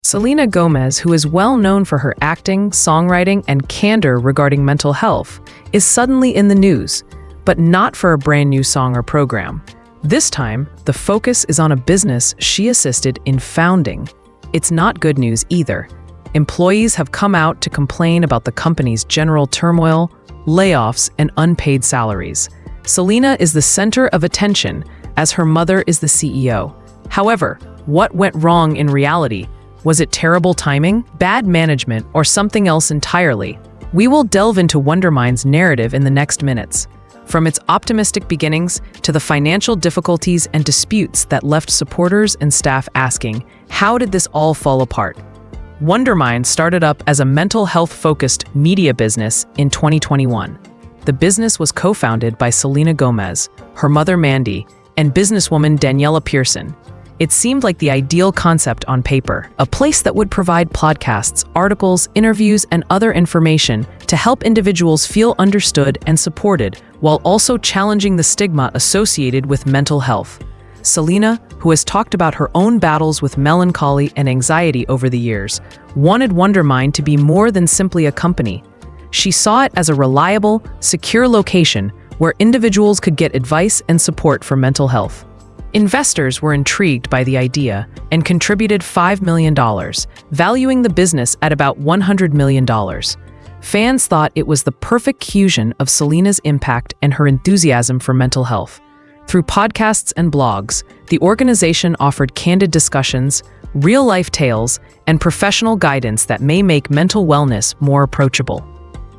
Selena Gomez, who is well known for her acting, songwriting, and candor regarding mental health, is suddenly in the news, but not for a brand new song or program. This time, the focus is on a business she assisted in founding. It's not good news either. Employees have come out to complain about the company's general turmoil, layoffs, and unpaid salaries. Selena is the center of attention, as her mother is the CEO. However, what went wrong in reality? Was it terrible timing, bad management, or something else entirely? We will delve into Wondermind's narrative in the next minutes. From its optimistic beginnings to the financial difficulties and disputes that left supporters and staff asking, how did this all fall apart? Wondermind started up as a mental health-focused media business in 2021. The business was co-founded by Selena Gomez, her mother Mandy, and businesswoman Daniela Pearson. It seemed like the ideal concept on paper, a place that would provide podcasts, articles, interviews, and other information to help individuals feel understood and supported, while also challenging the stigma associated with mental health. Selena, who has talked about her own battles with melancholy and anxiety over the years, wanted Wondermind to be more than simply a company. She saw it as a reliable, secure location where individuals could get advice and support for mental health. Investors were intrigued by the idea and contributed $5 million, valuing the business at about $100 million. Fans thought it was the perfect fusion of Selena's impact and her enthusiasm for mental health. Through podcasts and blogs, the organization offered candid discussions, real-life tales, and professional guidance that may make mental wellness more approachable.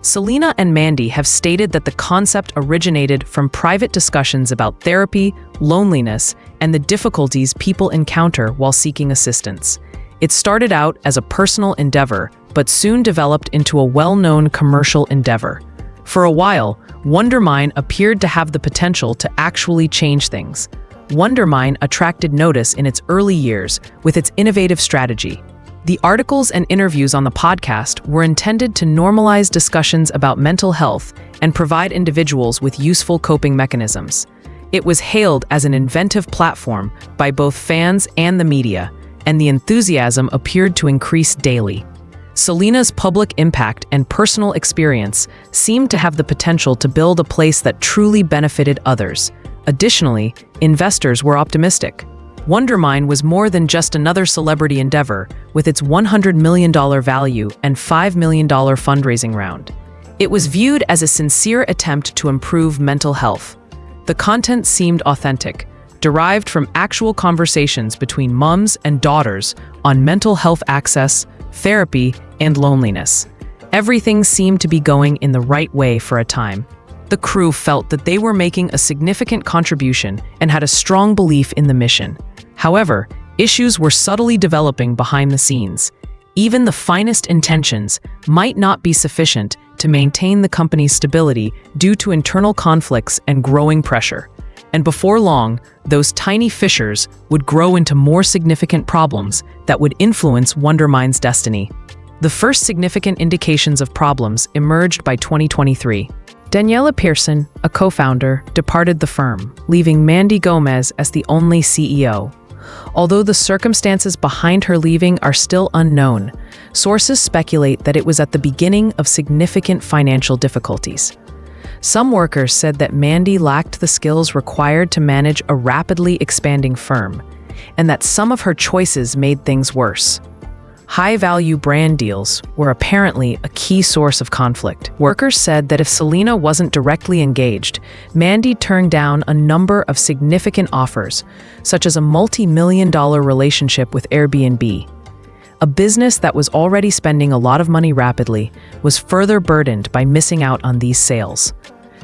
Selena and Mandy have stated that the concept originated from private discussions about therapy, loneliness, and the difficulties people encounter while seeking assistance. It started out as a personal endeavor, but soon developed into a well-known commercial endeavor. For a while, Wondermind appeared to have the potential to actually change things. Wondermind attracted notice in its early years with its innovative strategy. The articles and interviews on the podcast were intended to normalize discussions about mental health and provide individuals with useful coping mechanisms. It was hailed as an inventive platform by both fans and the media, and the enthusiasm appeared to increase daily. Selena's public impact and personal experience seemed to have the potential to build a place that truly benefited others. Additionally, investors were optimistic. Wondermind was more than just another celebrity endeavor, with its $100 million value and $5 million fundraising round. It was viewed as a sincere attempt to improve mental health. The content seemed authentic, derived from actual conversations between moms and daughters on mental health access, therapy, and loneliness. Everything seemed to be going in the right way for a time. The crew felt that they were making a significant contribution and had a strong belief in the mission. However, issues were subtly developing behind the scenes. Even the finest intentions might not be sufficient to maintain the company's stability due to internal conflicts and growing pressure. And before long, those tiny fissures would grow into more significant problems that would influence Wondermind's destiny. The first significant indications of problems emerged by 2023. Daniela Pearson, a co-founder, departed the firm, leaving Mandy Gomez as the only CEO. Although the circumstances behind her leaving are still unknown, sources speculate that it was at the beginning of significant financial difficulties. Some workers said that Mandy lacked the skills required to manage a rapidly expanding firm, and that some of her choices made things worse. High-value brand deals were apparently a key source of conflict. Workers said that if Selena wasn't directly engaged, Mandy turned down a number of significant offers, such as a multi-million-dollar relationship with Airbnb. A business that was already spending a lot of money rapidly was further burdened by missing out on these sales.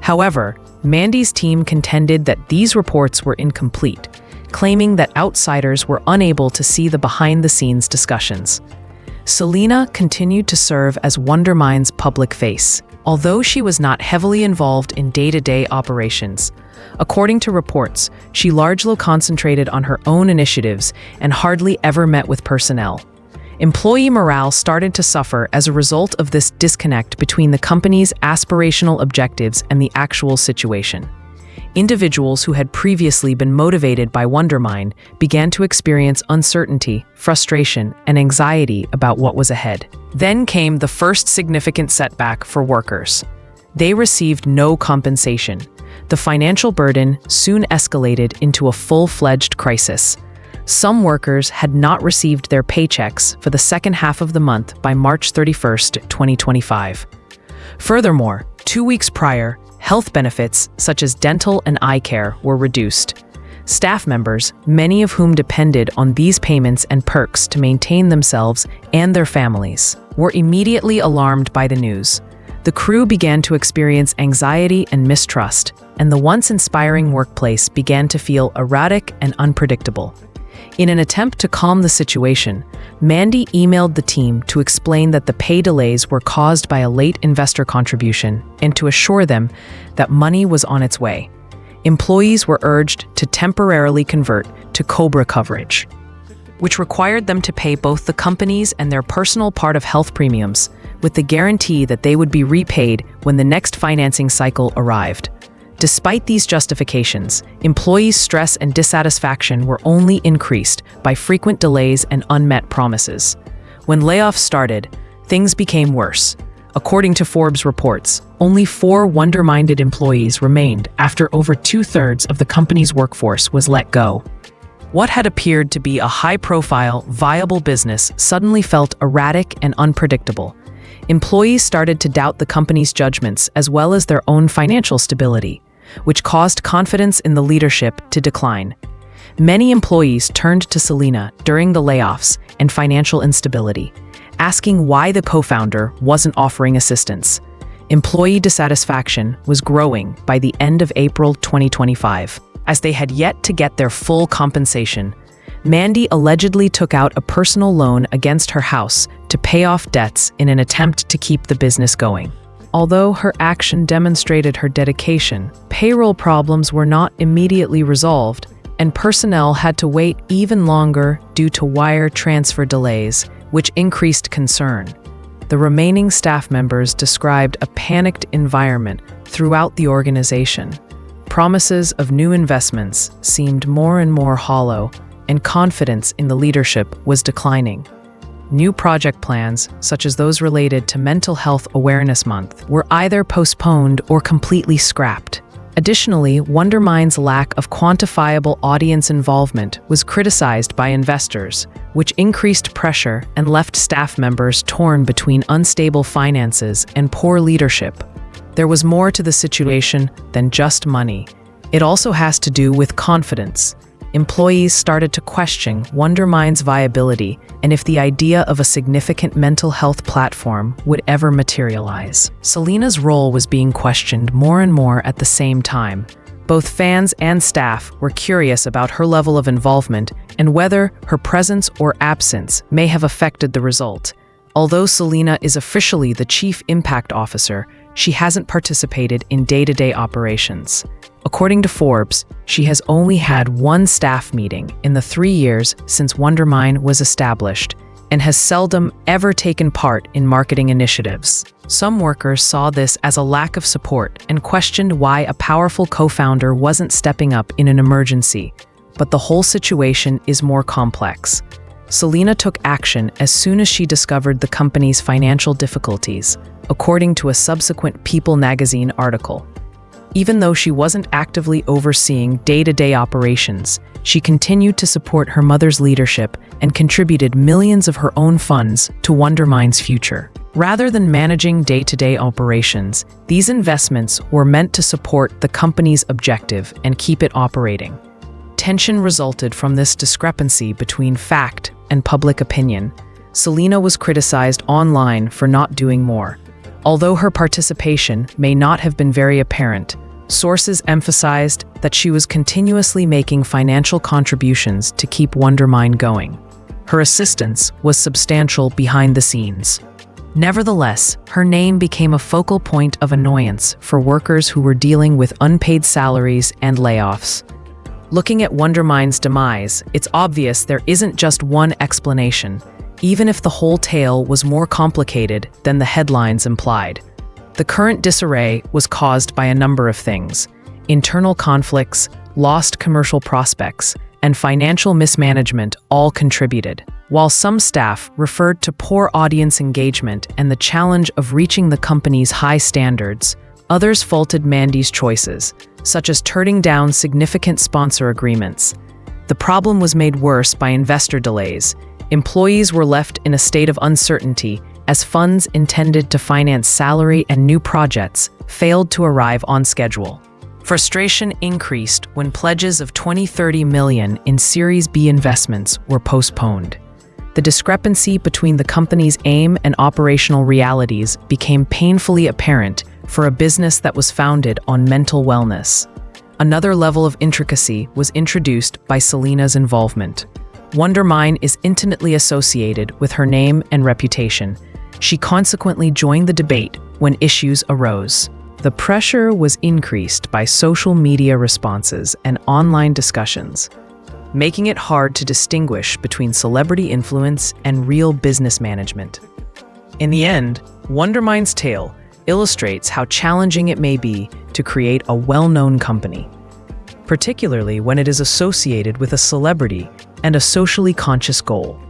However, Mandy's team contended that these reports were incomplete, claiming that outsiders were unable to see the behind-the-scenes discussions. Selena continued to serve as Wondermind's public face, although she was not heavily involved in day-to-day operations. According to reports, she largely concentrated on her own initiatives and hardly ever met with personnel. Employee morale started to suffer as a result of this disconnect between the company's aspirational objectives and the actual situation. Individuals who had previously been motivated by Wondermine began to experience uncertainty, frustration, and anxiety about what was ahead. Then came the first significant setback for workers. They received no compensation. The financial burden soon escalated into a full-fledged crisis. Some workers had not received their paychecks for the second half of the month by March 31st, 2025. Furthermore, 2 weeks prior, health benefits such as dental and eye care were reduced. Staff members, many of whom depended on these payments and perks to maintain themselves and their families, were immediately alarmed by the news. The crew began to experience anxiety and mistrust, and the once inspiring workplace began to feel erratic and unpredictable. In an attempt to calm the situation, Mandy emailed the team to explain that the pay delays were caused by a late investor contribution and to assure them that money was on its way. Employees were urged to temporarily convert to COBRA coverage, which required them to pay both the company's and their personal part of health premiums, with the guarantee that they would be repaid when the next financing cycle arrived. Despite these justifications, employees' stress and dissatisfaction were only increased by frequent delays and unmet promises. When layoffs started, things became worse. According to Forbes reports, only 4 Wonder-minded employees remained after over 2/3 of the company's workforce was let go. What had appeared to be a high-profile, viable business suddenly felt erratic and unpredictable. Employees started to doubt the company's judgments as well as their own financial stability, which caused confidence in the leadership to decline. Many employees turned to Selena during the layoffs and financial instability, asking why the co-founder wasn't offering assistance. Employee dissatisfaction was growing by the end of April 2025, as they had yet to get their full compensation. Mandy allegedly took out a personal loan against her house to pay off debts in an attempt to keep the business going. Although her action demonstrated her dedication, payroll problems were not immediately resolved, and personnel had to wait even longer due to wire transfer delays, which increased concern. The remaining staff members described a panicked environment throughout the organization. Promises of new investments seemed more and more hollow, and confidence in the leadership was declining. New project plans, such as those related to Mental Health Awareness Month, were either postponed or completely scrapped. Additionally, Wondermine's lack of quantifiable audience involvement was criticized by investors, which increased pressure and left staff members torn between unstable finances and poor leadership. There was more to the situation than just money. It also has to do with confidence. Employees started to question Wondermine's viability and if the idea of a significant mental health platform would ever materialize. Selena's role was being questioned more and more at the same time. Both fans and staff were curious about her level of involvement and whether her presence or absence may have affected the result. Although Selena is officially the Chief Impact Officer, she hasn't participated in day-to-day operations. According to Forbes, she has only had 1 staff meeting in the 3 years since Wondermine was established and has seldom ever taken part in marketing initiatives. Some workers saw this as a lack of support and questioned why a powerful co-founder wasn't stepping up in an emergency. But the whole situation is more complex. Selena took action as soon as she discovered the company's financial difficulties, according to a subsequent People magazine article. Even though she wasn't actively overseeing day-to-day operations, she continued to support her mother's leadership and contributed millions of her own funds to Wondermine's future. Rather than managing day-to-day operations, these investments were meant to support the company's objective and keep it operating. Tension resulted from this discrepancy between fact and public opinion. Selena was criticized online for not doing more. Although her participation may not have been very apparent, sources emphasized that she was continuously making financial contributions to keep Wondermine going. Her assistance was substantial behind the scenes. Nevertheless, her name became a focal point of annoyance for workers who were dealing with unpaid salaries and layoffs. Looking at Wondermine's demise, it's obvious there isn't just one explanation, even if the whole tale was more complicated than the headlines implied. The current disarray was caused by a number of things. internal conflicts, lost commercial prospects, and financial mismanagement all contributed. While some staff referred to poor audience engagement and the challenge of reaching the company's high standards, others faulted Mandy's choices, such as turning down significant sponsor agreements. The problem was made worse by investor delays. Employees were left in a state of uncertainty as funds intended to finance salary and new projects failed to arrive on schedule. Frustration increased when pledges of $20-30 million in Series B investments were postponed. The discrepancy between the company's aim and operational realities became painfully apparent for a business that was founded on mental wellness. Another level of intricacy was introduced by Selena's involvement. Wondermine is intimately associated with her name and reputation. She consequently joined the debate when issues arose. The pressure was increased by social media responses and online discussions, making it hard to distinguish between celebrity influence and real business management. In the end, Wondermine's tale illustrates how challenging it may be to create a well-known company, particularly when it is associated with a celebrity and a socially conscious goal.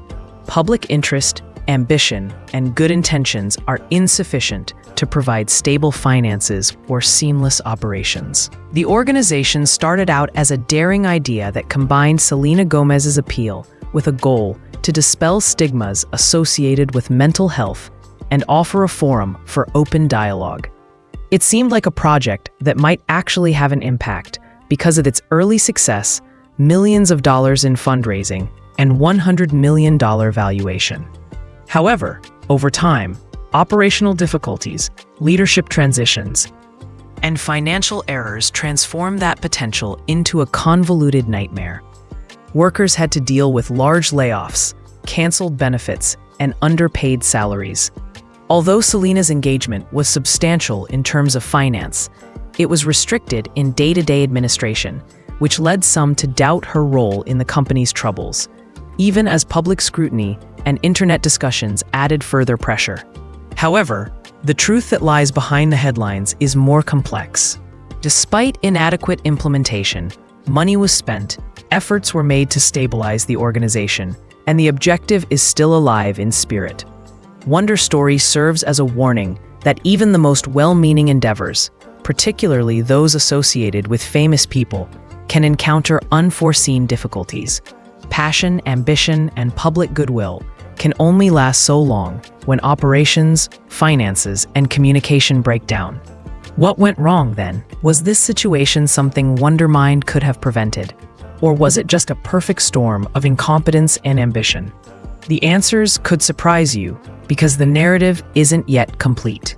Public interest, ambition, and good intentions are insufficient to provide stable finances or seamless operations. The organization started out as a daring idea that combined Selena Gomez's appeal with a goal to dispel stigmas associated with mental health and offer a forum for open dialogue. It seemed like a project that might actually have an impact because of its early success, millions of dollars in fundraising, and $100 million valuation. However, over time, operational difficulties, leadership transitions, and financial errors transformed that potential into a convoluted nightmare. Workers had to deal with large layoffs, canceled benefits, and underpaid salaries. Although Selena's engagement was substantial in terms of finance, it was restricted in day-to-day administration, which led some to doubt her role in the company's troubles, even as public scrutiny and internet discussions added further pressure. However, the truth that lies behind the headlines is more complex. Despite inadequate implementation, money was spent, efforts were made to stabilize the organization, and the objective is still alive in spirit. Wonder Story serves as a warning that even the most well-meaning endeavors, particularly those associated with famous people, can encounter unforeseen difficulties. Passion, ambition, and public goodwill can only last so long when operations, finances, and communication break down. What went wrong then? Was this situation something Wondermine could have prevented? Or was it just a perfect storm of incompetence and ambition? The answers could surprise you because the narrative isn't yet complete.